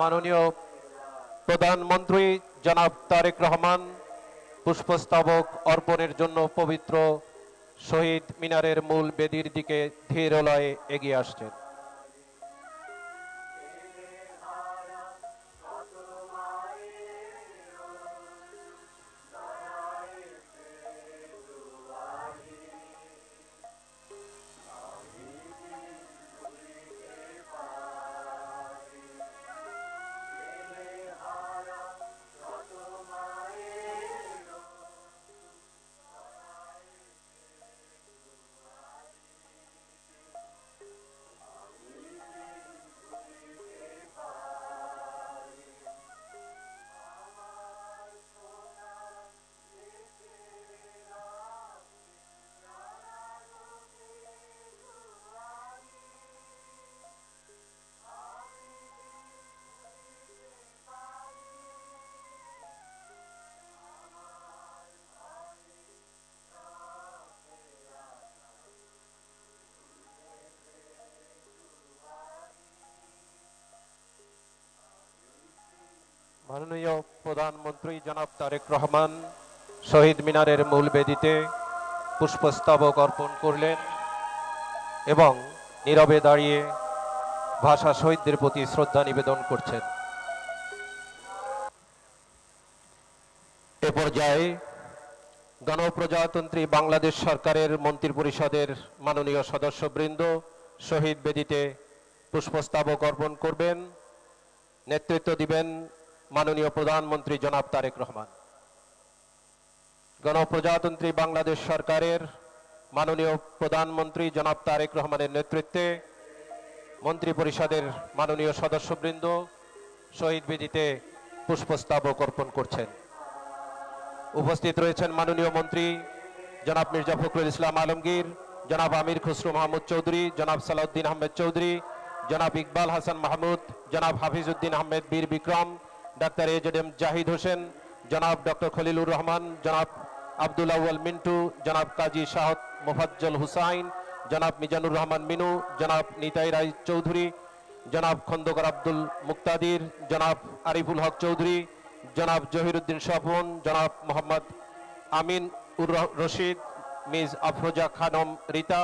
মাননীয় প্রধানমন্ত্রী জনাব তারেক রহমান পুষ্পস্তবক অর্পণের জন্য পবিত্র শহীদ মিনারের মূল বেদির দিকে ধীর লয়ে এগিয়ে আসছেন। মাননীয় প্রধানমন্ত্রী জনাব তারেক রহমান শহীদ মিনারের মূল বেদিতে পুষ্পস্তবক অর্পণ করলেন এবং নীরবে দাঁড়িয়ে ভাষা শহীদদের প্রতি শ্রদ্ধা নিবেদন করছেন। এ পর্যায়ে গণপ্রজাতন্ত্রী বাংলাদেশ সরকারের মন্ত্রিপরিষদের মাননীয় সদস্যবৃন্দ শহীদ বেদিতে পুষ্পস্তবক অর্পণ করবেন। নেতৃত্ব দিবেন মাননীয় প্রধানমন্ত্রী জনাব তারেক রহমান। গণপ্রজাতন্ত্রী বাংলাদেশ সরকারের মাননীয় প্রধানমন্ত্রী জনাব তারেক রহমানের নেতৃত্বে মন্ত্রিপরিষদের মাননীয় সদস্যবৃন্দ শহীদ বেদিতে পুষ্পস্তবক অর্পণ করছেন। উপস্থিত রয়েছেন মাননীয় মন্ত্রী জনাব মির্জা ফখরুল ইসলাম আলমগীর, জনাব আমির খসরু মাহমুদ চৌধুরী, জনাব সালাউদ্দিন আহমেদ চৌধুরী, জনাব ইকবাল হাসান মাহমুদ, জনাব হাফিজউদ্দিন আহমেদ বীর বিক্রম, ডাক্তার এজেডএম জাহিদ হোসেন, জনাব ডক্টর খলিলুর রহমান, জনাব আব্দুল আউয়াল মিন্টু, জনাব কাজী শাহত মোফাজ্জল হুসাইন, জনাব মিজানুর রহমান মিনু, জনাব নিতাই রায় চৌধুরী, জনাব খন্দকার আব্দুল মুক্তাদির, জনাব আরিফুল হক চৌধুরী, জনাব জহিরুদ্দিন স্বপন, জনাব মোহাম্মদ আমিন উর রশিদ, মিস আফরোজা খানম রিতা,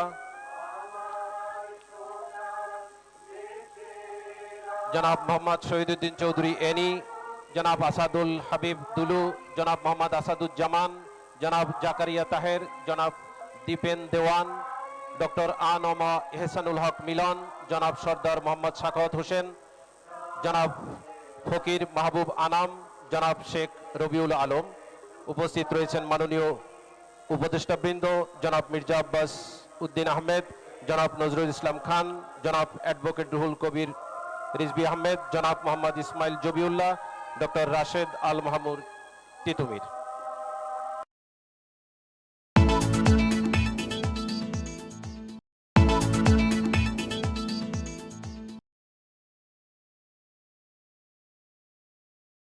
জনাব মোহাম্মদ শহীদুদ্দিন চৌধুরী এনি, জনাব আসাদুল হাবিব দুলু, জনাব মোহাম্মদ আসাদুজ্জামান, জনাব জাকারিয়া তাহের, জনাব দীপেন দেওয়ান, ডক্টর আনমা এহসানুল হক মিলন, জনাব সর্দার মোহাম্মদ সাখাওয়াত হোসেন, জনাব ফকির মাহবুব আনাম, জনাব শেখ রবিউল আলম। উপস্থিত রয়েছেন মাননীয় উপদেষ্টাবৃন্দ জনাব মির্জা আব্বাস উদ্দিন আহমেদ, জনাব নজরুল ইসলাম খান, জনাব অ্যাডভোকেট রুহুল কবির রিজভী আহমেদ, জনাব মোহাম্মদ ইসমাইল জবিউল্লাহ, ডক্টর রাশেদ আল মাহমুদ তিতুমির।